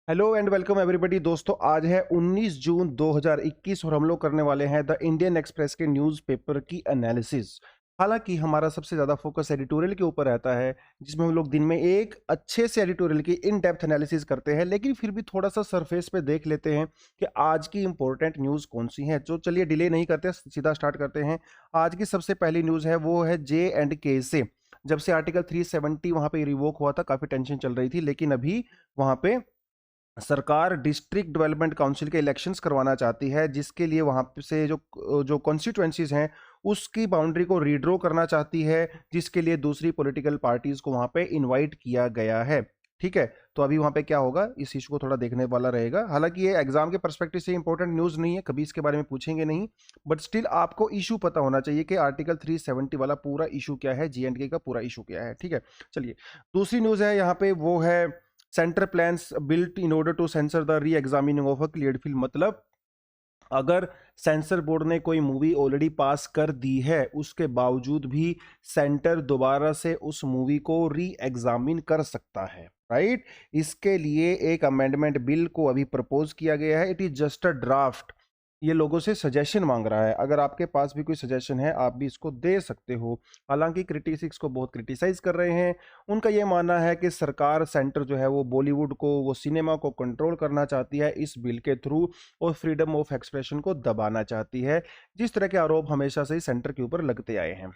Hello and welcome everybody. दोस्तों, आज है 19 जून 2021 और हम लोग करने वाले हैं द इंडियन एक्सप्रेस के न्यूज़पेपर की एनालिसिस। हालांकि हमारा सबसे ज़्यादा फोकस एडिटोरियल के ऊपर रहता है, जिसमें हम लोग दिन में एक अच्छे से एडिटोरियल की इन डेप्थ एनालिसिस करते हैं, लेकिन फिर भी थोड़ा सा सरफेस पे देख लेते हैं कि आज की इंपॉर्टेंट न्यूज़ कौन सी है। तो चलिए डिले नहीं करते, सीधा स्टार्ट करते हैं। आज की सबसे पहली न्यूज़ है वो है J&K से। जब से आर्टिकल 370 वहां पे रिवोक हुआ था, काफ़ी टेंशन चल रही थी, लेकिन अभी वहां पे सरकार डिस्ट्रिक्ट डेवलपमेंट काउंसिल के इलेक्शंस करवाना चाहती है, जिसके लिए वहां से जो जो कॉन्स्टिट्यूएंसीज हैं उसकी बाउंड्री को रीड्रॉ करना चाहती है, जिसके लिए दूसरी पॉलिटिकल पार्टीज को वहां पे इनवाइट किया गया है। ठीक है, तो अभी वहां पे क्या होगा, इस इशू को थोड़ा देखने वाला रहेगा। हालांकि ये एग्जाम के परस्पेक्टिव से इंपॉर्टेंट न्यूज नहीं है, कभी इसके बारे में पूछेंगे नहीं, बट स्टिल आपको इशू पता होना चाहिए कि आर्टिकल 370 वाला पूरा इशू क्या है, J&K का पूरा इशू क्या है। ठीक है, चलिए दूसरी न्यूज है यहाँ पे, वो है centre plans built in order to censor the reexamining of a cleared film. मतलब अगर सेंसर बोर्ड ने कोई मूवी ऑलरेडी पास कर दी है, उसके बावजूद भी सेंटर दोबारा से उस मूवी को री एग्जामिन कर सकता है, राइट। इसके लिए एक अमेंडमेंट बिल को अभी प्रपोज किया गया है। It is just a draft. ये लोगों से सजेशन मांग रहा है। अगर आपके पास भी कोई सजेशन है, आप भी इसको दे सकते हो। हालांकि क्रिटिक्स को बहुत क्रिटिसाइज कर रहे हैं। उनका ये मानना है कि सरकार, सेंटर जो है वो बॉलीवुड को, वो सिनेमा को कंट्रोल करना चाहती है इस बिल के थ्रू, और फ्रीडम ऑफ एक्सप्रेशन को दबाना चाहती है, जिस तरह के आरोप हमेशा से ही सेंटर के ऊपर लगते आए हैं।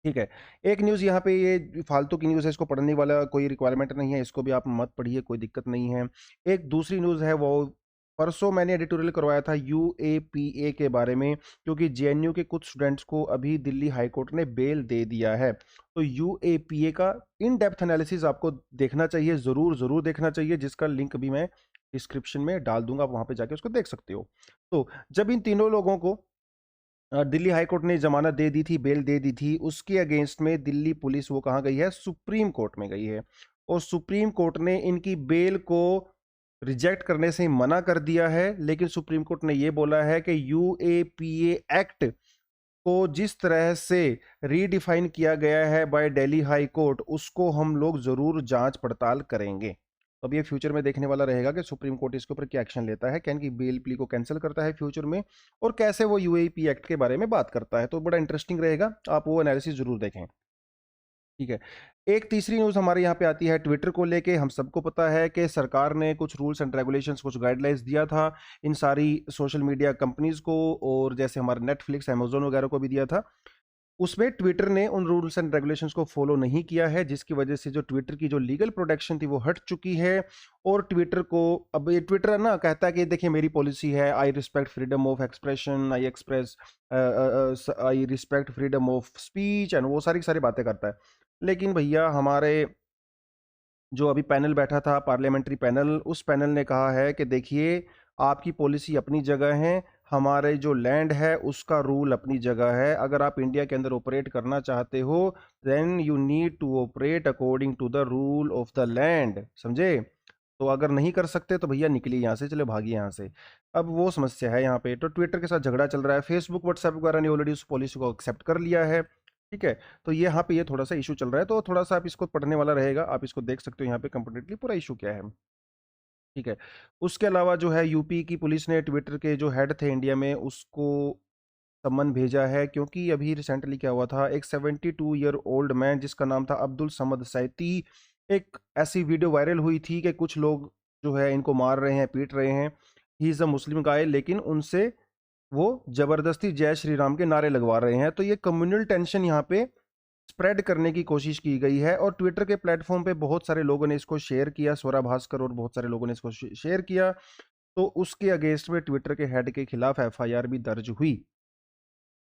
ठीक है, एक न्यूज़ यहाँ पे, ये फालतू की न्यूज़ है, इसको पढ़ने वाला कोई रिक्वायरमेंट नहीं है, इसको भी आप मत पढ़िए, कोई दिक्कत नहीं है। एक दूसरी न्यूज़ है वो, परसों मैंने एडिटोरियल करवाया था UAPA के बारे में, क्योंकि JNU के कुछ स्टूडेंट्स को अभी दिल्ली हाई कोर्ट ने बेल दे दिया है। तो UAPA का इन डेप्थ एनालिसिस आपको देखना चाहिए, ज़रूर ज़रूर देखना चाहिए, जिसका लिंक भी मैं डिस्क्रिप्शन में डाल दूंगा, आप वहाँ पे जाके उसको देख सकते हो। तो जब इन तीनों लोगों को दिल्ली हाई कोर्ट ने जमानत दे दी थी, बेल दे दी थी, उसके अगेंस्ट में दिल्ली पुलिस वो कहाँ गई है, सुप्रीम कोर्ट में गई है। और सुप्रीम कोर्ट ने इनकी बेल को रिजेक्ट करने से मना कर दिया है। लेकिन सुप्रीम कोर्ट ने ये बोला है कि UAPA एक्ट को जिस तरह से रीडिफाइन किया गया है बाय दिल्ली हाई कोर्ट, उसको हम लोग जरूर जांच पड़ताल करेंगे। तो अब ये फ्यूचर में देखने वाला रहेगा कि सुप्रीम कोर्ट इसके ऊपर क्या एक्शन लेता है, कैन की बेल प्ली को कैंसिल करता है फ्यूचर में, और कैसे वो UAP एक्ट के बारे में बात करता है। तो बड़ा इंटरेस्टिंग रहेगा, आप वो एनालिसिस जरूर देखें। ठीक है, एक तीसरी न्यूज़ हमारे यहाँ पे आती है ट्विटर को लेके। हम सबको पता है कि सरकार ने कुछ रूल्स एंड रेगुलेशंस, कुछ गाइडलाइंस दिया था इन सारी सोशल मीडिया कंपनीज को, और जैसे हमारे नेटफ्लिक्स, अमेजोन वगैरह को भी दिया था। उसमें ट्विटर ने उन रूल्स एंड रेगुलेशंस को फॉलो नहीं किया है, जिसकी वजह से जो ट्विटर की जो लीगल प्रोटेक्शन थी वो हट चुकी है। और ट्विटर को अब, ये ट्विटर है ना, कहता है कि देखिए मेरी पॉलिसी है, I respect freedom of expression, I express, I respect freedom of speech, and वो सारी सारी बातें करता है। लेकिन भैया, हमारे जो अभी पैनल बैठा था, पार्लियामेंट्री पैनल, उस पैनल ने कहा है कि देखिए, आपकी पॉलिसी अपनी जगह है, हमारे जो लैंड है उसका रूल अपनी जगह है। अगर आप इंडिया के अंदर ऑपरेट करना चाहते हो, then you need to operate according to the rule of the land, समझे। तो अगर नहीं कर सकते तो भैया निकलिए यहाँ से, चले भागिए यहाँ से। अब वो समस्या है यहाँ पे। तो ट्विटर के साथ झगड़ा चल रहा है, फेसबुक, व्हाट्सएप वगैरह ने ऑलरेडी उस पॉलिसी को एक्सेप्ट कर लिया है। ठीक है, तो ये यहाँ पे ये थोड़ा सा इशू चल रहा है, तो थोड़ा सा आप इसको पढ़ने वाला रहेगा, आप इसको देख सकते हो यहाँ पे कंप्लीटली पूरा इशू क्या है। ठीक है, उसके अलावा जो है, यूपी की पुलिस ने ट्विटर के जो हेड थे इंडिया में, उसको समन भेजा है, क्योंकि अभी रिसेंटली क्या हुआ था, एक 72 ईयर ओल्ड मैन जिसका नाम था अब्दुल समद सैती, एक ऐसी वीडियो वायरल हुई थी कि कुछ लोग जो है इनको मार रहे हैं, पीट रहे हैं। ही इज़ अ मुस्लिम गाय, लेकिन उनसे वो जबरदस्ती जय श्री राम के नारे लगवा रहे हैं। तो ये कम्युनल टेंशन यहाँ पे स्प्रेड करने की कोशिश की गई है, और ट्विटर के प्लेटफॉर्म पे बहुत सारे लोगों ने इसको शेयर किया, स्वरा भास्कर और बहुत सारे लोगों ने इसको शेयर किया। तो उसके अगेंस्ट में ट्विटर के हेड के खिलाफ FIR भी दर्ज हुई।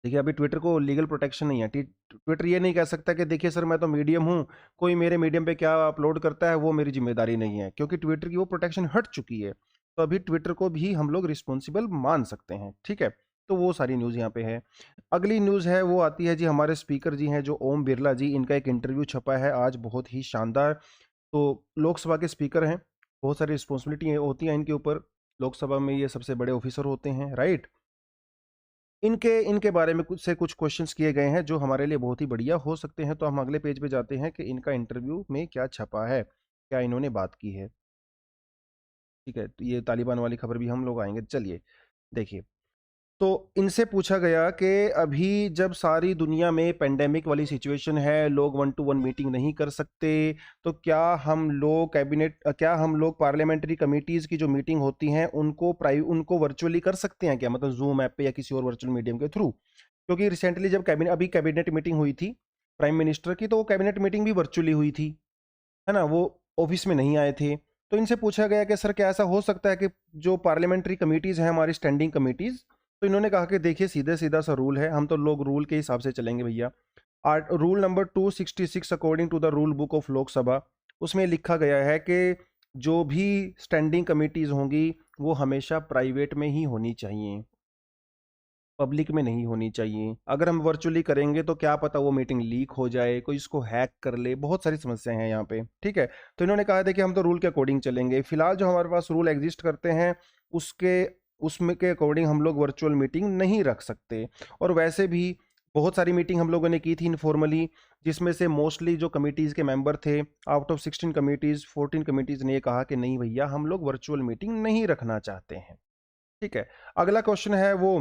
देखिए, अभी ट्विटर को लीगल प्रोटेक्शन नहीं है। ट्विटर ये नहीं कह सकता कि देखिए सर, मैं तो मीडियम हूँ, कोई मेरे मीडियम पे क्या अपलोड करता है वो मेरी जिम्मेदारी नहीं है, क्योंकि ट्विटर की वो प्रोटेक्शन हट चुकी है। तो अभी ट्विटर को भी हम लोग रिस्पॉन्सिबल मान सकते हैं। ठीक है, तो वो सारी न्यूज़ यहाँ पे है। अगली न्यूज़ है वो आती है जी, हमारे स्पीकर जी हैं जो ओम बिरला जी, इनका एक इंटरव्यू छपा है आज, बहुत ही शानदार। तो लोकसभा के स्पीकर हैं, बहुत सारी रिस्पॉन्सिबिलिटी होती हैं इनके ऊपर। लोकसभा में ये सबसे बड़े ऑफिसर होते हैं, राइट। इनके इनके बारे में कुछ क्वेश्चंस किए गए हैं जो हमारे लिए बहुत ही बढ़िया हो सकते हैं। तो हम अगले पेज पे जाते हैं कि इनका इंटरव्यू में क्या छपा है, क्या इन्होंने बात की है। ठीक है, तो ये तालिबान वाली खबर भी हम लोग आएंगे। चलिए देखिए, तो इनसे पूछा गया कि अभी जब सारी दुनिया में पेंडेमिक वाली सिचुएशन है, लोग वन टू वन मीटिंग नहीं कर सकते, तो क्या हम लोग पार्लियामेंट्री कमिटीज की जो मीटिंग होती हैं उनको वर्चुअली कर सकते हैं क्या, मतलब जूम ऐप पे या किसी और वर्चुअल मीडियम के थ्रू? क्योंकि रिसेंटली जब कैबिनेट मीटिंग हुई थी प्राइम मिनिस्टर की, तो वो कैबिनेट मीटिंग भी वर्चुअली हुई थी, है ना, वो ऑफिस में नहीं आए थे। तो इनसे पूछा गया कि सर क्या ऐसा हो सकता है कि जो पार्लियामेंट्री कमिटीज हैं हमारी स्टैंडिंग कमिटीज, तो इन्होंने कहा कि देखिए सीधे सीधा सा रूल है, हम तो लोग रूल के हिसाब से चलेंगे भैया। Rule number 266 according to the rule book of Lok Sabha, उसमें लिखा गया है कि जो भी स्टैंडिंग कमिटीज होंगी वो हमेशा प्राइवेट में ही होनी चाहिए, पब्लिक में नहीं होनी चाहिए। अगर हम वर्चुअली करेंगे तो क्या पता वो मीटिंग लीक हो जाए, कोई इसको हैक कर ले, बहुत सारी समस्याएं हैं यहाँ पे, ठीक है। तो इन्होंने कहा था कि हम तो रूल के अकॉर्डिंग चलेंगे, फिलहाल जो हमारे पास रूल एग्जिस्ट करते हैं उसके उसमें के अकॉर्डिंग हम लोग वर्चुअल मीटिंग नहीं रख सकते। और वैसे भी बहुत सारी मीटिंग हम लोगों ने की थी इनफॉर्मली, जिसमें से मोस्टली जो कमिटीज़ के मेंबर थे, आउट ऑफ 16 कमिटीज़ 14 कमिटीज़ ने ये कहा कि नहीं भैया हम लोग वर्चुअल मीटिंग नहीं रखना चाहते हैं, ठीक है। अगला क्वेश्चन है वो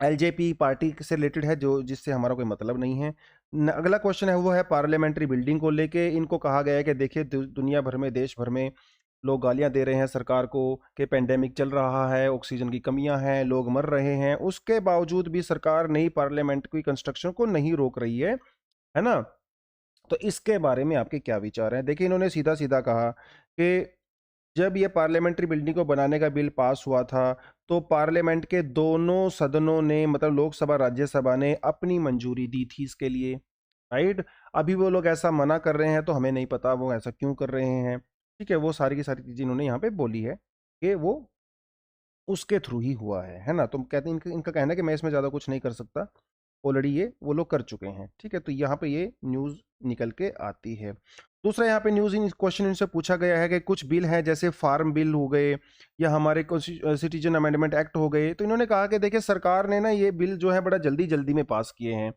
एलजेपी पार्टी से रिलेटेड है, जो जिससे हमारा कोई मतलब नहीं है। अगला क्वेश्चन है वो है पार्लियामेंट्री बिल्डिंग को लेके, इनको कहा गया है कि देखिए दुनिया भर में, देश भर में लोग गालियां दे रहे हैं सरकार को कि पेंडेमिक चल रहा है, ऑक्सीजन की कमियां हैं, लोग मर रहे हैं, उसके बावजूद भी सरकार नई पार्लियामेंट की कंस्ट्रक्शन को नहीं रोक रही है ना। तो इसके बारे में आपके क्या विचार हैं? देखिए इन्होंने सीधा सीधा कहा कि जब ये पार्लियामेंट्री बिल्डिंग को बनाने का बिल पास हुआ था, तो पार्लियामेंट के दोनों सदनों ने, मतलब लोकसभा राज्यसभा ने अपनी मंजूरी दी थी इसके लिए, राइट। अभी वो लोग ऐसा मना कर रहे हैं तो हमें नहीं पता वो ऐसा क्यों कर रहे हैं, ठीक है। वो सारी की सारी चीजें इन्होंने यहाँ पे बोली है कि वो उसके थ्रू ही हुआ है ना। तो कहते हैं इनका कहना है कि मैं इसमें ज़्यादा कुछ नहीं कर सकता, ऑलरेडी ये वो लोग कर चुके हैं, ठीक है। तो यहाँ पे ये न्यूज़ निकल के आती है। दूसरा यहाँ पे न्यूज़ इन क्वेश्चन इनसे पूछा गया है कि कुछ बिल हैं जैसे फार्म बिल हो गए या हमारे सिटीजन अमेंडमेंट एक्ट हो गए, तो इन्होंने कहा कि देखिए सरकार ने ना ये बिल जो है बड़ा जल्दी जल्दी में पास किए हैं,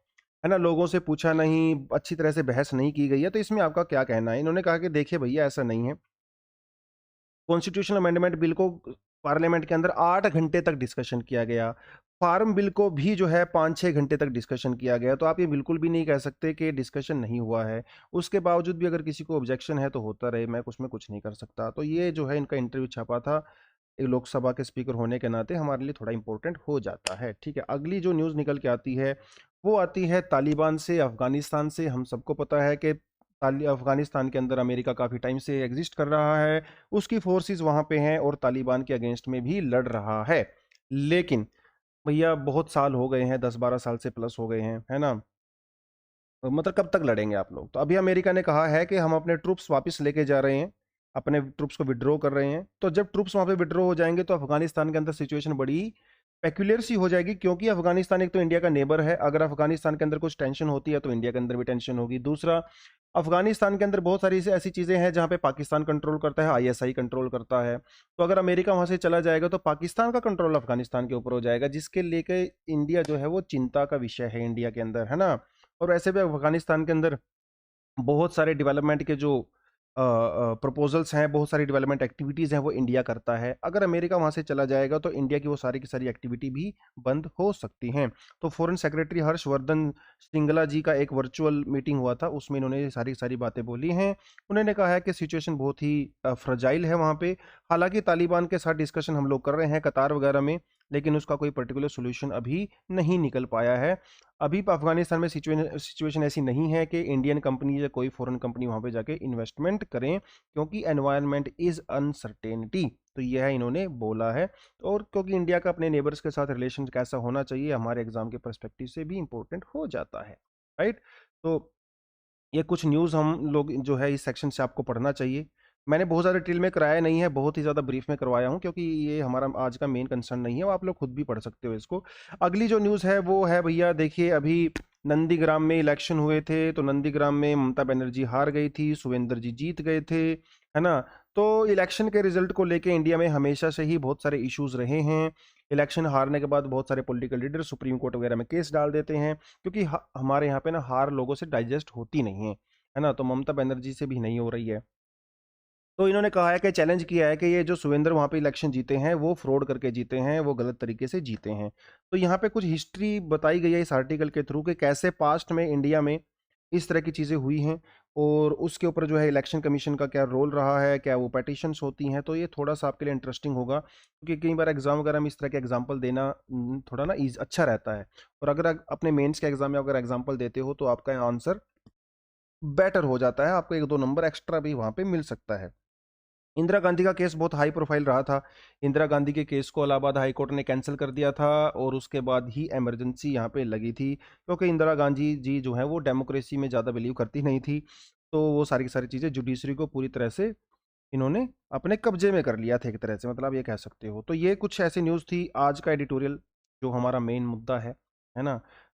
है ना, लोगों से पूछा नहीं, अच्छी तरह से बहस नहीं की गई है। तो इसमें आपका क्या कहना है? इन्होंने कहा कि देखिए भैया ऐसा नहीं है, कॉन्स्टिट्यूशनल अमेंडमेंट बिल को पार्लियामेंट के अंदर 8 घंटे तक डिस्कशन किया गया, फार्म बिल को भी जो है 5-6 घंटे तक डिस्कशन किया गया। तो आप ये बिल्कुल भी नहीं कह सकते कि डिस्कशन नहीं हुआ है। उसके बावजूद भी अगर किसी को ऑब्जेक्शन है तो होता रहे, मैं उसमें कुछ नहीं कर सकता। तो ये जो है इनका इंटरव्यू छपा था, एक लोकसभा के स्पीकर होने के नाते हमारे लिए थोड़ा इंपॉर्टेंट हो जाता है, ठीक है। अगली जो न्यूज़ निकल के आती है वो आती है तालिबान से, अफगानिस्तान से। हम सबको पता है कि अफगानिस्तान के अंदर अमेरिका काफ़ी टाइम से एग्जिस्ट कर रहा है, उसकी फोर्सेस वहाँ पे हैं और तालिबान के अगेंस्ट में भी लड़ रहा है। लेकिन भैया बहुत साल हो गए हैं, 10-12 साल से प्लस हो गए हैं, है ना। मतलब कब तक लड़ेंगे आप लोग? तो अभी अमेरिका ने कहा है कि हम अपने ट्रूप्स वापस लेके जा रहे हैं, अपने ट्रूप्स को विड्रॉ कर रहे हैं। तो जब ट्रूप्स वहाँ पे विड्रॉ हो जाएंगे तो अफगानिस्तान के अंदर सिचुएशन बड़ी पेक्युलियर सी हो जाएगी, क्योंकि अफगानिस्तान एक तो इंडिया का नेबर है। अगर अफगानिस्तान के अंदर कुछ टेंशन होती है तो इंडिया के अंदर भी टेंशन होगी। दूसरा, अफगानिस्तान के अंदर बहुत सारी ऐसी चीज़ें हैं जहाँ पे पाकिस्तान कंट्रोल करता है, आईएसआई कंट्रोल करता है। तो अगर अमेरिका वहाँ से चला जाएगा तो पाकिस्तान का कंट्रोल अफगानिस्तान के ऊपर हो जाएगा, जिसके लेके इंडिया जो है वो चिंता का विषय है इंडिया के अंदर, है ना। और वैसे भी अफगानिस्तान के अंदर बहुत सारे डेवलपमेंट के जो प्रपोजल्स हैं, बहुत सारी डेवलपमेंट एक्टिविटीज़ हैं, वो इंडिया करता है। अगर अमेरिका वहाँ से चला जाएगा तो इंडिया की वो सारी की सारी एक्टिविटी भी बंद हो सकती हैं। तो फॉरेन सेक्रेटरी हर्षवर्धन श्रृंगला जी का एक वर्चुअल मीटिंग हुआ था, उसमें इन्होंने ये सारी सारी बातें बोली हैं। उन्होंने कहा है कि सिचुएशन बहुत ही फ्रजाइल है वहाँ पे। हालांकि तालिबान के साथ डिस्कशन हम लोग कर रहे हैं कतार वगैरह में, लेकिन उसका कोई पर्टिकुलर सोल्यूशन अभी नहीं निकल पाया है। अभी अफगानिस्तान में सिचुएशन ऐसी नहीं है कि इंडियन कंपनी या कोई फॉरेन कंपनी वहाँ पे जाके इन्वेस्टमेंट करें, क्योंकि एनवायरनमेंट इज़ अनसर्टेनिटी। तो यह इन्होंने बोला है। और क्योंकि इंडिया का अपने नेबर्स के साथ रिलेशन कैसा होना चाहिए हमारे एग्जाम के पर्सपेक्टिव से भी इंपॉर्टेंट हो जाता है, राइट। तो ये कुछ न्यूज़ हम लोग जो है इस सेक्शन से आपको पढ़ना चाहिए। मैंने बहुत ज़्यादा डिटेल में कराया नहीं है, बहुत ही ज़्यादा ब्रीफ में करवाया हूँ, क्योंकि ये हमारा आज का मेन कंसर्न नहीं है, वो आप लोग खुद भी पढ़ सकते हो इसको। अगली जो न्यूज़ है वो है भैया, देखिए अभी नंदीग्राम में इलेक्शन हुए थे, तो नंदीग्राम में ममता बनर्जी हार गई थी, सुवेंद्र जी जीत गए थे, है ना। तो इलेक्शन के रिजल्ट को लेके इंडिया में हमेशा से ही बहुत सारे इश्यूज रहे हैं। इलेक्शन हारने के बाद बहुत सारे पॉलिटिकल लीडर सुप्रीम कोर्ट वगैरह में केस डाल देते हैं, क्योंकि हमारे यहाँ पे ना हार लोगों से डाइजेस्ट होती नहीं है ना। तो ममता बनर्जी से भी नहीं हो रही है। तो इन्होंने कहा है कि चैलेंज किया है कि ये जो सुरेंद्र वहाँ पे इलेक्शन जीते हैं वो फ्रॉड करके जीते हैं, वो गलत तरीके से जीते हैं। तो यहाँ पे कुछ हिस्ट्री बताई गई है इस आर्टिकल के थ्रू कि कैसे पास्ट में इंडिया में इस तरह की चीज़ें हुई हैं और उसके ऊपर जो है इलेक्शन कमीशन का क्या रोल रहा है, क्या वो पेटिशंस होती हैं। तो ये थोड़ा सा आपके लिए इंटरेस्टिंग होगा क्योंकि कई बार एग्जाम वगैरह में इस तरह के एग्जाम्पल देना थोड़ा ना अच्छा रहता है। और अगर अपने मेंस के एग्जाम में अगर एग्जाम्पल देते हो तो आपका आंसर बेटर हो जाता है, आपको 1-2 नंबर एक्स्ट्रा भी वहाँ पे मिल सकता है। इंदिरा गांधी का केस बहुत हाई प्रोफाइल रहा था। इंदिरा गांधी के केस को इलाहाबाद हाई कोर्ट ने कैंसिल कर दिया था और उसके बाद ही इमरजेंसी यहाँ पे लगी थी क्योंकि इंदिरा गांधी जी जो है वो डेमोक्रेसी में ज़्यादा बिलीव करती नहीं थी। तो वो सारी की सारी चीज़ें जुडिशरी को पूरी तरह से इन्होंने अपने कब्जे में कर लिया था एक तरह से, मतलब ये कह सकते हो। तो ये कुछ ऐसी न्यूज़ थी आज का एडिटोरियल जो हमारा मेन मुद्दा है ना।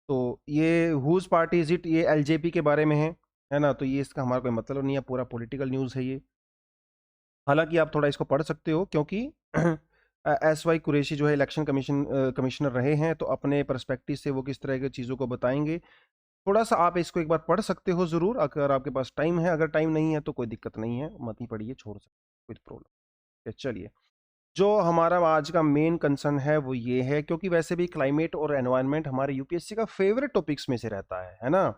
तो ये हुज पार्टी इज इट, ये एलजेपी के बारे में है ना। तो ये इसका हमारा कोई मतलब नहीं है, पूरा पॉलिटिकल न्यूज़ है ये। हालांकि आप थोड़ा इसको पढ़ सकते हो क्योंकि SY कुरैशी जो है इलेक्शन कमिश्नर रहे हैं, तो अपने पर्सपेक्टिव से वो किस तरह की चीज़ों को बताएंगे। थोड़ा सा आप इसको एक बार पढ़ सकते हो ज़रूर अगर आपके पास टाइम है। अगर टाइम नहीं है तो कोई दिक्कत नहीं है, मत ही पढ़िए, छोड़ सकते, कोई प्रॉब्लम। चलिए, जो हमारा आज का मेन कंसर्न है वो ये है, क्योंकि वैसे भी क्लाइमेट और एनवायरनमेंट हमारे यूपीएससी का फेवरेट टॉपिक्स में से रहता है ना।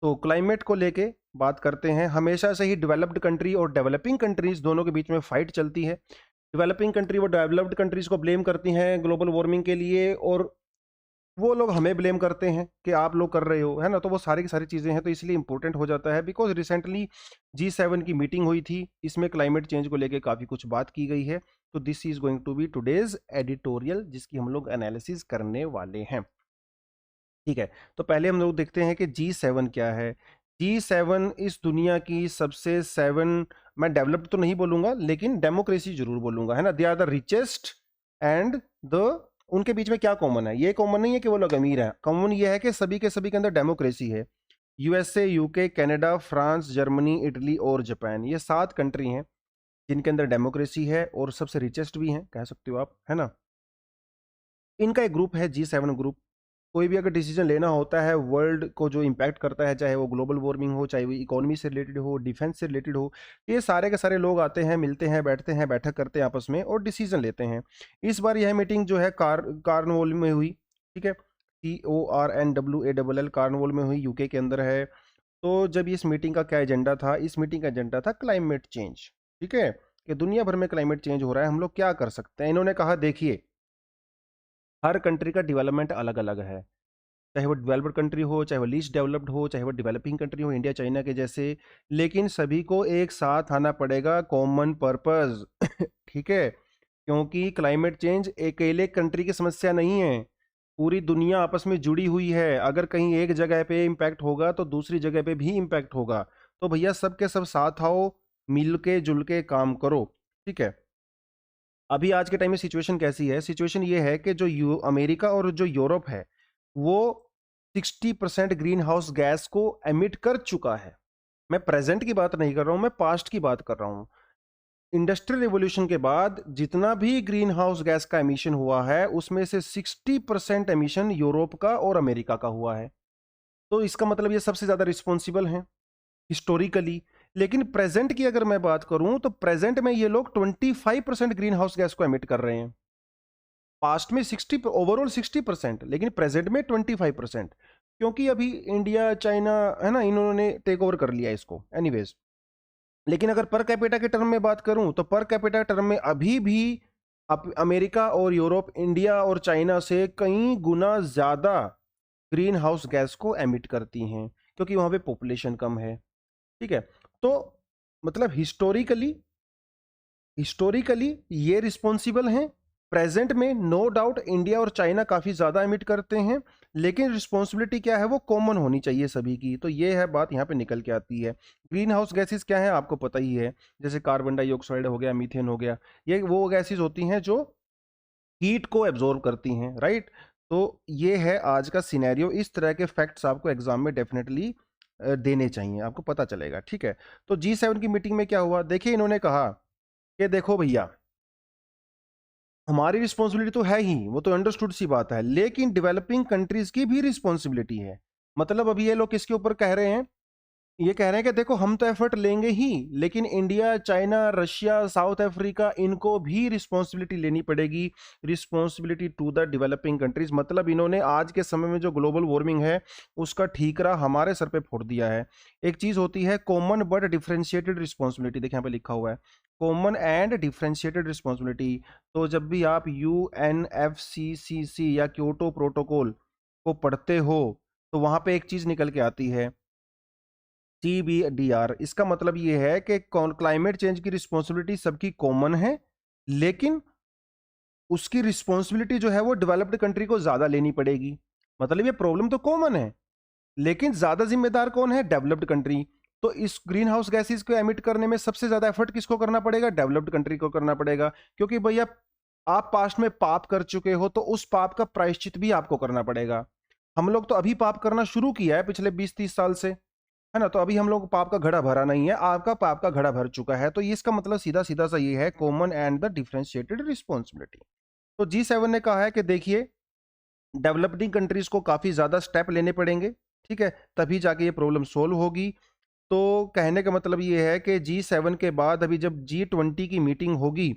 तो क्लाइमेट को लेके बात करते हैं। हमेशा से ही डेवलप्ड कंट्री और डेवलपिंग कंट्रीज दोनों के बीच में फाइट चलती है। डेवलपिंग कंट्री वो डेवलप्ड कंट्रीज को ब्लेम करती हैं ग्लोबल वार्मिंग के लिए और वो लोग हमें ब्लेम करते हैं कि आप लोग कर रहे हो, है ना। तो वो सारी की सारी चीज़ें हैं, तो इसलिए इंपॉर्टेंट हो जाता है। बिकॉज रिसेंटली G7 की मीटिंग हुई थी, इसमें क्लाइमेट चेंज को लेके काफ़ी कुछ बात की गई है। तो this is going to be today's editorial जिसकी हम लोग एनालिसिस करने वाले हैं। ठीक है, तो पहले हम लोग देखते हैं कि G7 क्या है। G7 इस दुनिया की सबसे 7, मैं डेवलप्ड तो नहीं बोलूंगा लेकिन डेमोक्रेसी जरूर बोलूंगा, है ना। They are the richest and the, उनके बीच में क्या कॉमन है, ये कॉमन नहीं है कि वो लोग अमीर हैं, कॉमन ये है कि सभी के सभी के अंदर डेमोक्रेसी है। USA, UK, Canada, France, Germany, Italy और जापान, ये 7 कंट्री हैं जिनके अंदर डेमोक्रेसी है और सबसे रिचेस्ट भी हैं, कह सकते हो आप, है ना। इनका एक ग्रुप है G7 ग्रुप। कोई भी अगर डिसीजन लेना होता है वर्ल्ड को जो इम्पैक्ट करता है, चाहे वो ग्लोबल वार्मिंग हो, चाहे वो इकोनॉमी से रिलेटेड हो, डिफेंस से रिलेटेड हो, ये सारे के सारे लोग आते हैं, मिलते हैं, बैठते हैं, बैठक करते हैं आपस में और डिसीजन लेते हैं। इस बार यह मीटिंग जो है कार्नवॉल में हुई। ठीक है, CORNWALL कार्नवॉल में हुई, यूके के अंदर है। तो जब इस मीटिंग का क्या एजेंडा था, इस मीटिंग का एजेंडा था क्लाइमेट चेंज। ठीक है, कि दुनिया भर में क्लाइमेट चेंज हो रहा है, हम लोग क्या कर सकते हैं। इन्होंने कहा देखिए, हर कंट्री का डेवलपमेंट अलग अलग है, चाहे वो डेवलप्ड कंट्री हो, चाहे वो लीस्ट डेवलप्ड हो, चाहे वो डेवलपिंग कंट्री हो, इंडिया चाइना के जैसे, लेकिन सभी को एक साथ आना पड़ेगा, कॉमन पर्पस। ठीक है, क्योंकि क्लाइमेट चेंज अकेले कंट्री की समस्या नहीं है, पूरी दुनिया आपस में जुड़ी हुई है। अगर कहीं एक जगह पे इम्पैक्ट होगा तो दूसरी जगह पे भी इम्पैक्ट होगा। तो भैया सब के सब साथ आओ, मिल के जुल के काम करो। ठीक है, अभी आज के टाइम में सिचुएशन कैसी है, सिचुएशन ये है कि जो अमेरिका और जो यूरोप है वो 60% ग्रीन हाउस गैस को एमिट कर चुका है। मैं प्रेजेंट की बात नहीं कर रहा हूं, मैं पास्ट की बात कर रहा हूं। इंडस्ट्रियल रिवॉल्यूशन के बाद जितना भी ग्रीन हाउस गैस का एमिशन हुआ है उसमें से 60% एमिशन यूरोप का और अमेरिका का हुआ है। तो इसका मतलब ये सबसे ज्यादा रिस्पॉन्सिबल हैं हिस्टोरिकली। लेकिन प्रेजेंट की अगर मैं बात करूं तो प्रेजेंट में ये लोग 25% ग्रीन हाउस गैस को एमिट कर रहे हैं। पास्ट में 60, ओवरऑल 60%, लेकिन प्रेजेंट में 25%, क्योंकि अभी इंडिया चाइना है ना, इन्होंने टेक ओवर कर लिया इसको एनीवेज। लेकिन अगर पर कैपिटा के टर्म में बात करूं तो पर कैपिटा टर्म में अभी भी अमेरिका और यूरोप इंडिया और चाइना से कई गुना ज्यादा ग्रीन हाउस गैस को एमिट करती हैं क्योंकि वहां पे पॉपुलेशन कम है। ठीक है, तो मतलब हिस्टोरिकली ये रिस्पॉन्सिबल हैं। प्रेजेंट में नो डाउट इंडिया और चाइना काफी ज्यादा एमिट करते हैं, लेकिन रिस्पॉन्सिबिलिटी क्या है वो कॉमन होनी चाहिए सभी की। तो ये है बात यहाँ पे निकल के आती है। ग्रीन हाउस गैसेस क्या है आपको पता ही है, जैसे कार्बन डाइऑक्साइड हो गया, मीथेन हो गया, ये वो गैसेस होती हैं जो हीट को एब्जॉर्ब करती हैं, राइट। तो ये है आज का सिनेरियो। इस तरह के फैक्ट्स आपको एग्जाम में डेफिनेटली देने चाहिए, आपको पता चलेगा। ठीक है, तो G7 की मीटिंग में क्या हुआ, देखिए इन्होंने कहा कि देखो भैया, हमारी रिस्पॉन्सिबिलिटी तो है ही, वो तो अंडरस्टूड सी बात है, लेकिन डेवलपिंग कंट्रीज की भी रिस्पॉन्सिबिलिटी है। मतलब अभी ये लोग किसके ऊपर कह रहे हैं, ये कह रहे हैं कि देखो हम तो एफर्ट लेंगे ही, लेकिन India, China, Russia, South Africa, इनको भी रिस्पॉन्सिबिलिटी लेनी पड़ेगी, responsibility to the developing countries. मतलब इन्होंने आज के समय में जो ग्लोबल वार्मिंग है उसका ठीकरा हमारे सर पे फोड़ दिया है। एक चीज होती है कॉमन बट डिफरेंशिएटेड रिस्पॉन्सिबिलिटी, देखिए यहाँ पे लिखा हुआ है कॉमन एंड डिफरेंशिएटेड रिस्पॉन्सिबिलिटी। तो जब भी आप UNFCCC या क्योटो प्रोटोकॉल को पढ़ते हो तो वहां पे एक चीज निकल के आती है TBDR। इसका मतलब ये है कि क्लाइमेट चेंज की रिस्पॉन्सिबिलिटी सबकी कॉमन है, लेकिन उसकी रिस्पॉन्सिबिलिटी जो है वो डेवलप्ड कंट्री को ज्यादा लेनी पड़ेगी। मतलब ये प्रॉब्लम तो कॉमन है, लेकिन ज्यादा जिम्मेदार कौन है? Developed country. तो इस ग्रीन हाउस गैसेस को एमिट करने में सबसे ज्यादा एफर्ट किसको करना पड़ेगा? डेवलप्ड कंट्री को करना पड़ेगा, क्योंकि भैया आप पास्ट में पाप कर चुके हो तो उस पाप का प्रायश्चित भी आपको करना पड़ेगा। हम लोग तो अभी पाप करना शुरू किया है पिछले 20-30 साल से, है ना? तो अभी हम लोग पाप का घड़ा भरा नहीं है, आपका पाप का घड़ा भर चुका है। तो ये इसका मतलब सीधा सीधा सा ये है common and the differentiated responsibility. तो G7 ने कहा है कि देखिए डेवलपिंग कंट्रीज को काफी ज्यादा स्टेप लेने पड़ेंगे, ठीक है, तभी जाके ये प्रॉब्लम सोल्व होगी। तो कहने का मतलब ये है कि G7 के बाद अभी जब G20 की मीटिंग होगी,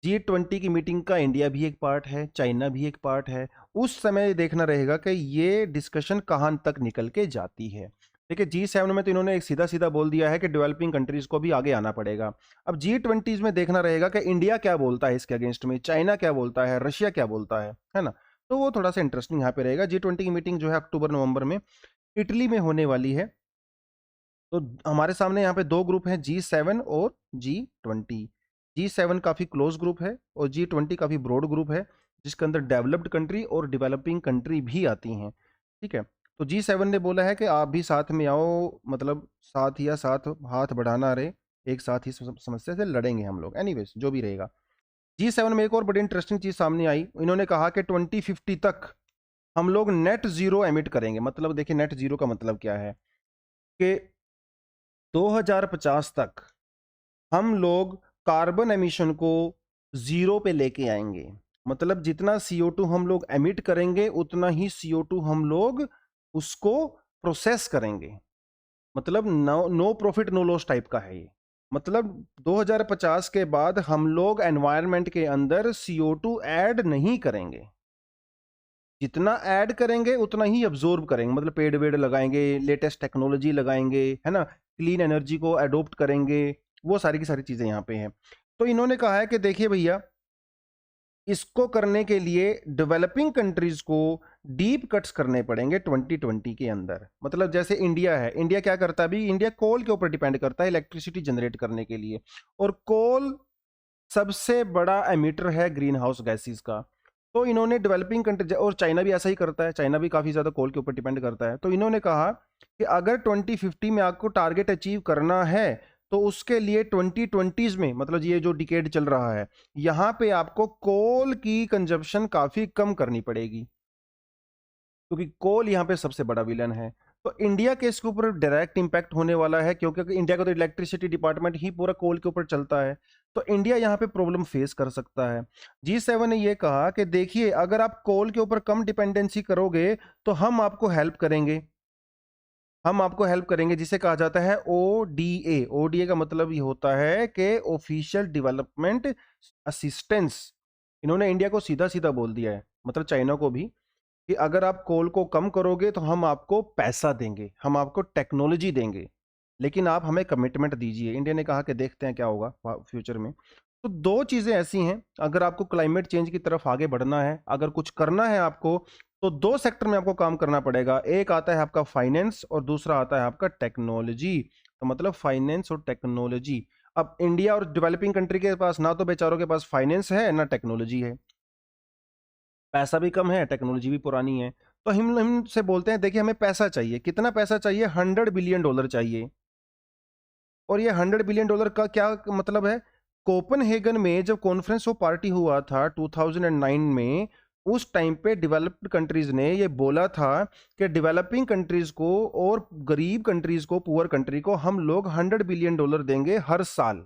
G20 की मीटिंग का इंडिया भी एक पार्ट है, चाइना भी एक पार्ट है, उस समय देखना रहेगा कि ये डिस्कशन कहां तक निकल के जाती है। देखिए G7 में तो इन्होंने एक सीधा सीधा बोल दिया है कि डेवलपिंग कंट्रीज को भी आगे आना पड़ेगा। अब G20 में देखना रहेगा कि इंडिया क्या बोलता है इसके अगेंस्ट में, चाइना क्या बोलता है, रशिया क्या बोलता है ना? तो वो थोड़ा सा इंटरेस्टिंग यहाँ पे रहेगा। G20 की मीटिंग जो है अक्टूबर नवंबर में इटली में होने वाली है। तो हमारे सामने यहाँ पे दो ग्रुप हैं, G7 और G20। G7 काफी क्लोज ग्रुप है और G20 काफी ब्रॉड ग्रुप है, जिसके अंदर डेवलप्ड कंट्री और डेवलपिंग कंट्री भी आती हैं, ठीक है। तो G7 ने बोला है कि आप भी साथ में आओ, मतलब साथ या साथ हाथ बढ़ाना रहे, एक साथ ही समस्या से लड़ेंगे हम लोग। एनीवेज जो भी रहेगा, G7 में एक और बड़ी इंटरेस्टिंग चीज सामने आई। इन्होंने कहा कि 2050 तक हम लोग नेट जीरो एमिट करेंगे। मतलब देखिए नेट जीरो का मतलब क्या है कि 2050 तक हम लोग कार्बन एमिशन को जीरो पे लेके आएंगे। मतलब जितना CO2 हम लोग एमिट करेंगे उतना ही CO2 हम लोग उसको प्रोसेस करेंगे। मतलब no profit no loss type का है ये। मतलब 2050 के बाद हम लोग एनवायरनमेंट के अंदर CO2 ऐड नहीं करेंगे, जितना ऐड करेंगे उतना ही अब्जॉर्ब करेंगे। मतलब पेड़ वेड़ लगाएंगे, लेटेस्ट टेक्नोलॉजी लगाएंगे, है ना, क्लीन एनर्जी को अडोप्ट करेंगे, वो सारी की सारी चीजें यहाँ पे हैं। तो इन्होंने कहा है कि देखिए भैया, इसको करने के लिए डेवलपिंग कंट्रीज को डीप कट्स करने पड़ेंगे 2020 के अंदर। मतलब जैसे इंडिया है, इंडिया क्या करता है अभी? इंडिया कोल के ऊपर डिपेंड करता है इलेक्ट्रिसिटी जनरेट करने के लिए, और कोल सबसे बड़ा एमिटर है ग्रीन हाउस गैसेस का। तो इन्होंने डेवलपिंग कंट्री, और चाइना भी ऐसा ही करता है, चाइना भी काफी ज्यादा कोल के ऊपर डिपेंड करता है। तो इन्होंने कहा कि अगर 2050 में आपको टारगेट अचीव करना है तो उसके लिए 2020s में, मतलब ये जो डिकेड चल रहा है, यहां पे आपको कोल की कंजप्शन काफी कम करनी पड़ेगी, क्योंकि कोल यहाँ पे सबसे बड़ा विलन है। तो इंडिया के इसके ऊपर डायरेक्ट इंपैक्ट होने वाला है, क्योंकि इंडिया का तो इलेक्ट्रिसिटी डिपार्टमेंट ही पूरा कोल के ऊपर चलता है। तो इंडिया यहाँ पे प्रॉब्लम फेस कर सकता है। G7 ने ये कहा कि देखिए अगर आप कोल के ऊपर कम डिपेंडेंसी करोगे तो हम आपको हेल्प करेंगे, हम आपको हेल्प करेंगे, जिसे कहा जाता है ODA। ODA का मतलब ये होता है कि ऑफिशियल डेवलपमेंट असिस्टेंस। इन्होंने इंडिया को सीधा सीधा बोल दिया है, मतलब चाइना को भी, कि अगर आप कोल को कम करोगे तो हम आपको पैसा देंगे, हम आपको टेक्नोलॉजी देंगे, लेकिन आप हमें कमिटमेंट दीजिए। इंडिया ने कहा कि देखते हैं क्या होगा फ्यूचर में। तो दो चीजें ऐसी हैं, अगर आपको क्लाइमेट चेंज की तरफ आगे बढ़ना है, अगर कुछ करना है आपको, तो दो सेक्टर में आपको काम करना पड़ेगा। एक आता है आपका फाइनेंस और दूसरा आता है आपका टेक्नोलॉजी। तो मतलब फाइनेंस और टेक्नोलॉजी। अब इंडिया और डेवलपिंग कंट्री के पास ना तो बेचारों के पास फाइनेंस है ना टेक्नोलॉजी है, पैसा भी कम है, टेक्नोलॉजी भी पुरानी है। तो हम से बोलते हैं देखिए हमें पैसा चाहिए। कितना पैसा चाहिए? $100 बिलियन चाहिए। और ये $100 बिलियन का क्या मतलब है? कोपनहेगन में जब कॉन्फ्रेंस ऑफ पार्टी हुआ था 2009 में, उस टाइम पे डेवलप्ड कंट्रीज ने ये बोला था कि डेवलपिंग कंट्रीज को और गरीब कंट्रीज को, पुअर कंट्री को, हम लोग $100 बिलियन देंगे हर साल।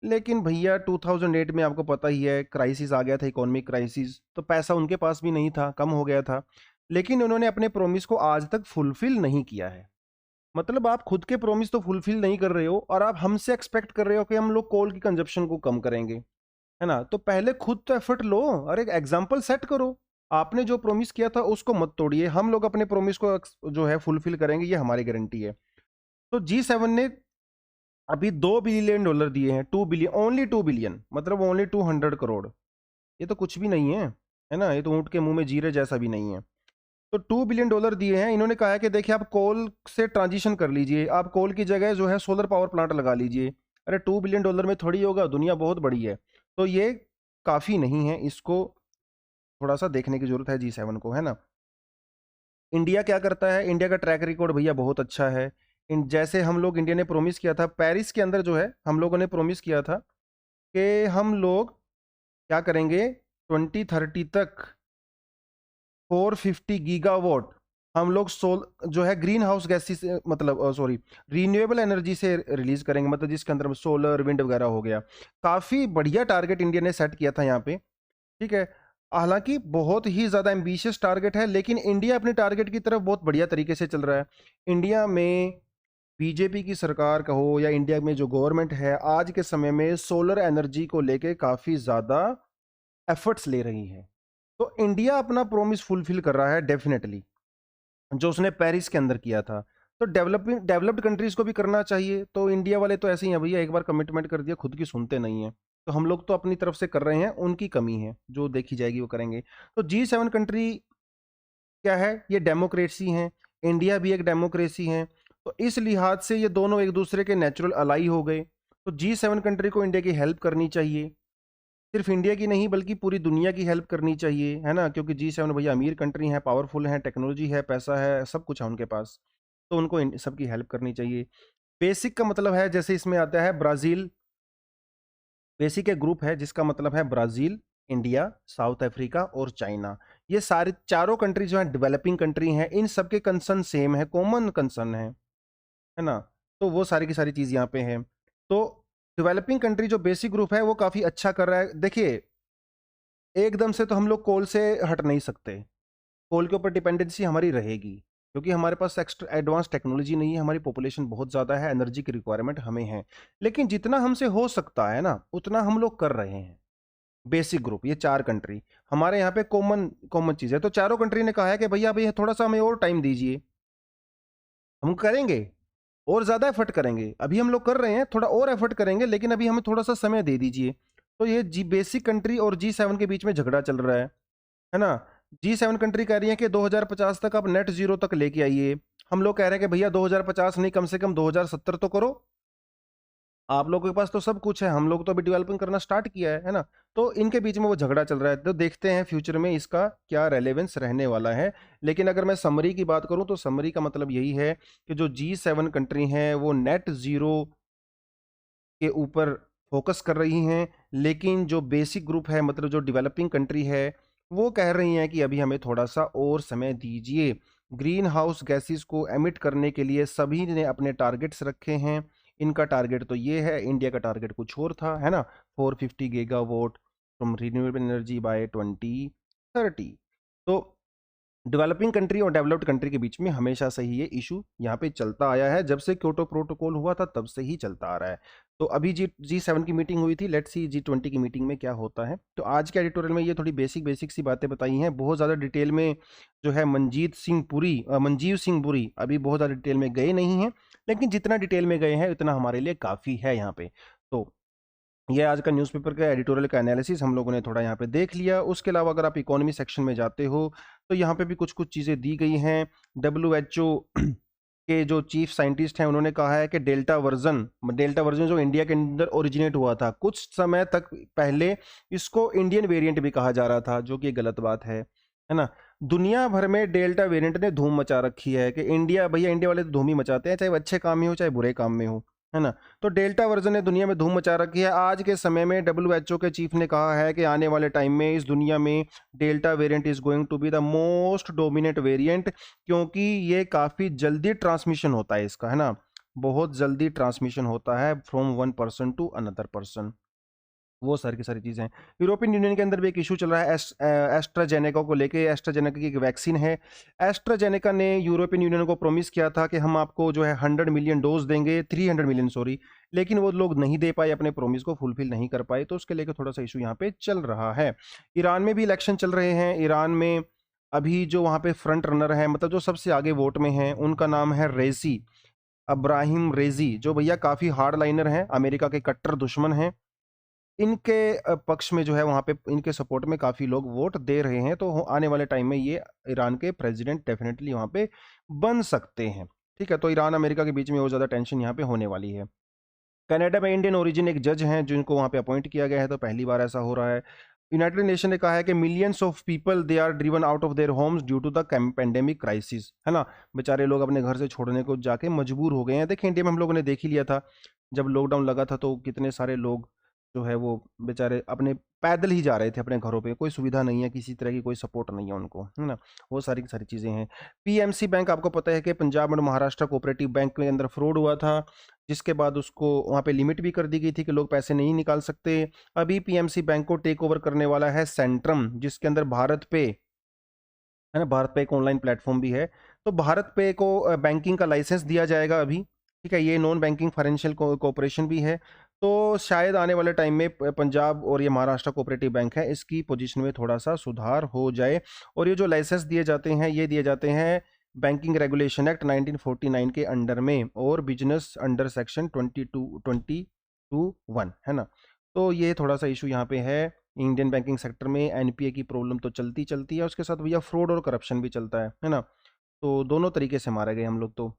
लेकिन भैया 2008 में आपको पता ही है क्राइसिस आ गया था, इकोनॉमिक क्राइसिस, तो पैसा उनके पास भी नहीं था, कम हो गया था। लेकिन उन्होंने अपने प्रॉमिस को आज तक फुलफिल नहीं किया है। मतलब आप खुद के प्रॉमिस तो फुलफिल नहीं कर रहे हो और आप हमसे एक्सपेक्ट कर रहे हो कि हम लोग कोल की कंजप्शन को कम करेंगे, है ना? तो पहले खुद तो एफर्ट लो और एक एग्जाम्पल सेट करो। आपने जो प्रॉमिस किया था उसको मत तोड़िए, हम लोग अपने प्रॉमिस को जो है फुलफिल करेंगे, ये हमारी गारंटी है। तो G7 ने अभी $2 बिलियन दिए हैं, 2 बिलियन, ओनली 2 बिलियन, मतलब ओनली 200 करोड़। ये तो कुछ भी नहीं है ना? ये तो ऊँट के मुंह में जीरे जैसा भी नहीं है। तो $2 बिलियन दिए हैं। इन्होंने कहा है कि देखिए आप कोल से ट्रांजिशन कर लीजिए, आप कोल की जगह जो है सोलर पावर प्लांट लगा लीजिए। अरे $2 बिलियन में थोड़ी होगा, दुनिया बहुत बड़ी है। तो ये काफ़ी नहीं है, इसको थोड़ा सा देखने की जरूरत है G7 को, है ना? इंडिया क्या करता है? इंडिया का ट्रैक रिकॉर्ड भैया बहुत अच्छा है। जैसे हम लोग, इंडिया ने प्रोमिस किया था पेरिस के अंदर, जो है हम लोगों ने प्रोमिस किया था कि हम लोग क्या करेंगे, 2030 तक 450 गीगावाट हम लोग सोल जो है ग्रीन हाउस गैसेस से, मतलब सॉरी, रीन्यूएबल एनर्जी से रिलीज करेंगे, मतलब जिसके अंदर सोलर विंड वगैरह हो गया। काफी बढ़िया टारगेट इंडिया ने सेट किया था यहाँ पे, ठीक है। हालांकि बहुत ही ज्यादा एम्बिशियस टारगेट है, लेकिन इंडिया अपने टारगेट की तरफ बहुत बढ़िया तरीके से चल रहा है। इंडिया में बीजेपी की सरकार कहो या इंडिया में जो गवर्नमेंट है आज के समय में सोलर एनर्जी को लेके काफी ज्यादा एफर्ट्स ले रही है। तो इंडिया अपना प्रॉमिस फुलफिल कर रहा है डेफिनेटली, जो उसने पेरिस के अंदर किया था। तो डेवलप्ड कंट्रीज को भी करना चाहिए। तो इंडिया वाले तो ऐसे ही हैं भैया, एक बार कमिटमेंट कर दिया, खुद की सुनते नहीं है। तो हम लोग तो अपनी तरफ से कर रहे हैं, उनकी कमी है जो देखी जाएगी वो करेंगे। तो G7 कंट्री क्या है? ये डेमोक्रेसी है, इंडिया भी एक डेमोक्रेसी है। तो इस लिहाज से ये दोनों एक दूसरे के नेचुरल अलाई हो गए। तो G7 कंट्री को इंडिया की हेल्प करनी चाहिए, सिर्फ इंडिया की नहीं बल्कि पूरी दुनिया की हेल्प करनी चाहिए, है ना? क्योंकि G7 भैया अमीर कंट्री है, पावरफुल है, टेक्नोलॉजी है, पैसा है, सब कुछ है उनके पास। तो उनको सबकी हेल्प करनी चाहिए। बेसिक का मतलब है, जैसे इसमें आता है ब्राजील, बेसिक एक ग्रुप है जिसका मतलब है ब्राजील, इंडिया, साउथ अफ्रीका और चाइना। ये सारे चारों कंट्री जो है डेवलपिंग कंट्री हैं, इन सबके कंसर्न सेम है, कॉमन कंसर्न है ना? तो वो सारी की सारी चीज यहाँ पे है। तो डेवलपिंग कंट्री जो बेसिक ग्रुप है वो काफी अच्छा कर रहा है। देखिए, एकदम से तो हम लोग कोल से हट नहीं सकते, कोल के ऊपर डिपेंडेंसी हमारी रहेगी, क्योंकि हमारे पास एक्स्ट्रा एडवांस टेक्नोलॉजी नहीं है, हमारी पॉपुलेशन बहुत ज़्यादा है, एनर्जी की रिक्वायरमेंट हमें है। लेकिन जितना हमसे हो सकता है ना उतना हम लोग कर रहे हैं। बेसिक ग्रुप ये चार कंट्री हमारे यहाँ पे कॉमन कॉमन चीज़ है। तो चारों कंट्री ने कहा है कि भैया भैया थोड़ा सा हमें और टाइम दीजिए, हम करेंगे और ज़्यादा एफर्ट करेंगे। अभी हम लोग कर रहे हैं, थोड़ा और एफर्ट करेंगे, लेकिन अभी हमें थोड़ा सा समय दे दीजिए। तो ये बेसिक कंट्री और G7 के बीच में झगड़ा चल रहा है ना? G7 कंट्री कह रही है कि 2050 तक आप नेट जीरो तक लेके आइए। हम लोग कह रहे हैं कि भैया 2050 नहीं, कम से कम 2070 तो करो। आप लोगों के पास तो सब कुछ है, हम लोग तो अभी डेवलपिंग करना स्टार्ट किया है ना? तो इनके बीच में वो झगड़ा चल रहा है। तो देखते हैं फ्यूचर में इसका क्या रेलेवेंस रहने वाला है। लेकिन अगर मैं समरी की बात करूं तो समरी का मतलब यही है कि जो G7 कंट्री हैं वो नेट जीरो के ऊपर फोकस कर रही हैं, लेकिन जो बेसिक ग्रुप है, मतलब जो डेवलपिंग कंट्री है, वो कह रही हैं कि अभी हमें थोड़ा सा और समय दीजिए। ग्रीन हाउस गैसेस को एमिट करने के लिए सभी ने अपने टारगेट्स रखे हैं। इनका टारगेट तो ये है, इंडिया का टारगेट कुछ और था, है ना? 450 gigawatt from renewable energy by 2030। तो डेवलपिंग कंट्री और डेवलप्ड कंट्री के बीच में हमेशा से ही ये इशू यहाँ पे चलता आया है, जब से क्योटो प्रोटोकॉल हुआ था तब से ही चलता आ रहा है। तो अभी G7 की मीटिंग हुई थी, लेट्स सी G20 की मीटिंग में क्या होता है। तो आज के एडिटोरियल में ये थोड़ी बेसिक बेसिक सी बातें बताई हैं, बहुत ज़्यादा डिटेल में जो है मंजीव सिंह पुरी अभी बहुत ज़्यादा डिटेल में गए नहीं हैं, लेकिन जितना डिटेल में गए हैं उतना हमारे लिए काफ़ी है यहाँ पे। तो ये आज का न्यूज़पेपर का एडिटोरियल का एनालिसिस हम लोगों ने थोड़ा यहाँ पे देख लिया। उसके अलावा अगर आप इकोनॉमी सेक्शन में जाते हो तो यहाँ पे भी कुछ कुछ चीज़ें दी गई हैं। WHO के जो चीफ साइंटिस्ट हैं उन्होंने कहा है कि डेल्टा वर्जन जो इंडिया के अंदर ओरिजिनेट हुआ था कुछ समय तक पहले, इसको इंडियन वेरिएंट भी कहा जा रहा था, जो कि गलत बात है ना? दुनिया भर में डेल्टा वेरिएंट ने धूम मचा रखी है कि इंडिया, भैया इंडिया वाले तो धूम ही मचाते हैं, चाहे वो अच्छे काम में हो चाहे बुरे काम में हो, है ना? तो डेल्टा वर्जन ने दुनिया में धूम मचा रखी है। आज के समय में WHO के चीफ ने कहा है कि आने वाले टाइम में इस दुनिया में delta variant is going to be the most dominant variant, क्योंकि ये काफ़ी जल्दी ट्रांसमिशन होता है इसका, है ना? बहुत जल्दी ट्रांसमिशन होता है from one person to another person. वो सारी की सारी चीज़ें हैं। यूरोपियन यूनियन के अंदर भी एक इशू चल रहा है एस्ट्राजेनेका को लेके। एस्ट्राजेनेका की एक वैक्सीन है। एस्ट्राजेनेका ने यूरोपियन यूनियन को प्रॉमिस किया था कि हम आपको जो है 100 मिलियन डोज देंगे, 300 मिलियन सॉरी, लेकिन वो लोग नहीं दे पाए, अपने प्रॉमिस को फुलफिल नहीं कर पाए, तो उसके लेकर थोड़ा सा इशू यहाँ पे चल रहा है। ईरान में भी इलेक्शन चल रहे हैं। ईरान में अभी जो वहाँ पे फ्रंट रनर है, मतलब जो सबसे आगे वोट में है, उनका नाम है रेजी, अब्राहिम रेजी, जो भैया काफ़ी हार्ड लाइनर हैं, अमेरिका के कट्टर दुश्मन हैं। इनके पक्ष में जो है वहाँ पे इनके सपोर्ट में काफ़ी लोग वोट दे रहे हैं, तो आने वाले टाइम में ये ईरान के प्रेसिडेंट डेफिनेटली वहाँ पे बन सकते हैं। ठीक है, तो ईरान अमेरिका के बीच में वो ज़्यादा टेंशन यहाँ पे होने वाली है। कनाडा में इंडियन ओरिजिन एक जज हैं जिनको वहाँ पे अपॉइंट किया गया है, तो पहली बार ऐसा हो रहा है। यूनाइटेड नेशन ने कहा है कि millions of people they are driven out of their homes due to the pandemic crisis, है ना। बेचारे लोग अपने घर से छोड़ने को जाके मजबूर हो गए हैं। देखिए इंडिया में हम लोगों ने देख ही लिया था, जब लॉकडाउन लगा था तो कितने सारे लोग जो है वो बेचारे अपने पैदल ही जा रहे थे अपने घरों पे, कोई सुविधा नहीं है, किसी तरह की कोई सपोर्ट नहीं है उनको, है ना। वो सारी की सारी चीज़ें हैं। पीएमसी बैंक, आपको पता है कि Punjab and Maharashtra cooperative bank के अंदर फ्रॉड हुआ था, जिसके बाद उसको वहाँ पे लिमिट भी कर दी गई थी कि लोग पैसे नहीं निकाल सकते। अभी पीएमसी बैंक को टेक ओवर करने वाला है सेंट्रम, जिसके अंदर भारत पे, है ना, भारत पे एक ऑनलाइन प्लेटफॉर्म भी है। तो भारत पे को बैंकिंग का लाइसेंस दिया जाएगा अभी। ठीक है, ये नॉन बैंकिंग फाइनेंशियल कोऑपरेशन भी है। तो शायद आने वाले टाइम में पंजाब और ये महाराष्ट्र कोऑपरेटिव बैंक है, इसकी पोजीशन में थोड़ा सा सुधार हो जाए। और ये जो लाइसेंस दिए जाते हैं, ये दिए जाते हैं बैंकिंग रेगुलेशन एक्ट 1949 के अंडर में, और बिजनेस अंडर सेक्शन 22(1), है ना। तो ये थोड़ा सा इशू यहाँ पे है। इंडियन बैंकिंग सेक्टर में एनपीए की प्रॉब्लम तो चलती चलती है, उसके साथ भैया फ्रॉड और करप्शन भी चलता है ना। तो दोनों तरीके से मारे गए हम लोग। तो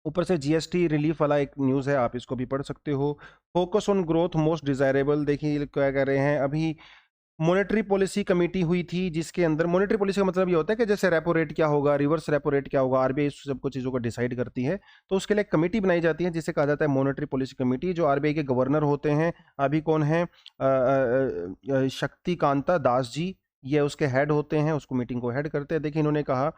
ऊपर से जीएसटी रिलीफ वाला एक न्यूज़ है, आप इसको भी पढ़ सकते हो। Focus on growth most desirable, देखिए क्या कह रहे हैं। अभी मॉनेटरी पॉलिसी कमेटी हुई थी, जिसके अंदर मॉनेटरी पॉलिसी का मतलब ये होता है कि जैसे रेपो रेट क्या होगा, रिवर्स रेपो रेट क्या होगा, आरबीआई इस सब कुछ चीज़ों को डिसाइड करती है। तो उसके लिए एक कमेटी बनाई जाती है जिसे कहा जाता है मॉनेटरी पॉलिसी कमेटी, जो आरबीआई के गवर्नर होते हैं। अभी कौन है, शक्तिकांता दास जी, ये उसके हेड होते हैं, उसको मीटिंग को हेड करते हैं। देखिए इन्होंने कहा,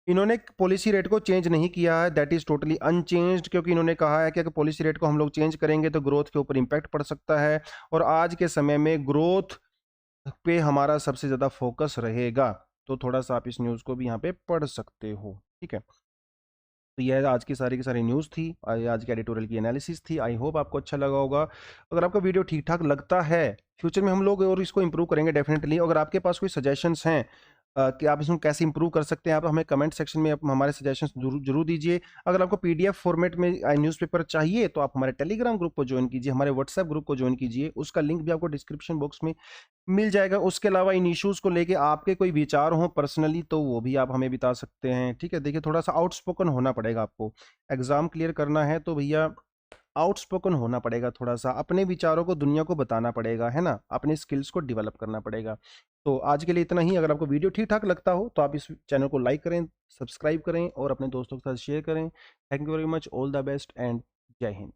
इन्होंने पॉलिसी रेट को चेंज नहीं किया है, दैट इज टोटली अनचेंज्ड, क्योंकि इन्होंने कहा है कि अगर पॉलिसी रेट को हम लोग चेंज करेंगे तो ग्रोथ के ऊपर इंपैक्ट पड़ सकता है, और आज के समय में ग्रोथ पे हमारा सबसे ज़्यादा फोकस रहेगा। तो थोड़ा सा आप इस न्यूज़ को भी यहाँ पे पढ़ सकते हो। ठीक है, तो यह आज की सारी न्यूज़ थी, आज की एडिटोरियल की एनालिसिस थी। आई होप आपको अच्छा लगा होगा। अगर आपको वीडियो ठीक ठाक लगता है, फ्यूचर में हम लोग और इसको इंप्रूव करेंगे डेफिनेटली। अगर आपके पास कोई सजेशंस हैं कि आप इसमें कैसे इंप्रूव कर सकते हैं, आप हमें कमेंट सेक्शन में हमारे सजेशंस जरूर दीजिए। अगर आपको पीडीएफ फॉर्मेट में न्यूज़पेपर चाहिए तो आप हमारे टेलीग्राम ग्रुप को ज्वाइन कीजिए, हमारे व्हाट्सएप ग्रुप को ज्वाइन कीजिए, उसका लिंक भी आपको डिस्क्रिप्शन बॉक्स में मिल जाएगा। उसके अलावा इन इश्यूज़ को लेके आपके कोई विचार हो पर्सनली, तो वो भी आप हमें बता सकते हैं। ठीक है, देखिए थोड़ा सा आउटस्पोकन होना पड़ेगा आपको, एग्जाम क्लियर करना है तो भैया आउटस्पोकन होना पड़ेगा, थोड़ा सा अपने विचारों को दुनिया को बताना पड़ेगा, है ना, अपने स्किल्स को डेवलप करना पड़ेगा। तो आज के लिए इतना ही। अगर आपको वीडियो ठीक ठाक लगता हो तो आप इस चैनल को लाइक करें, सब्सक्राइब करें और अपने दोस्तों के साथ शेयर करें। Thank you very much, all the best and जय हिंद।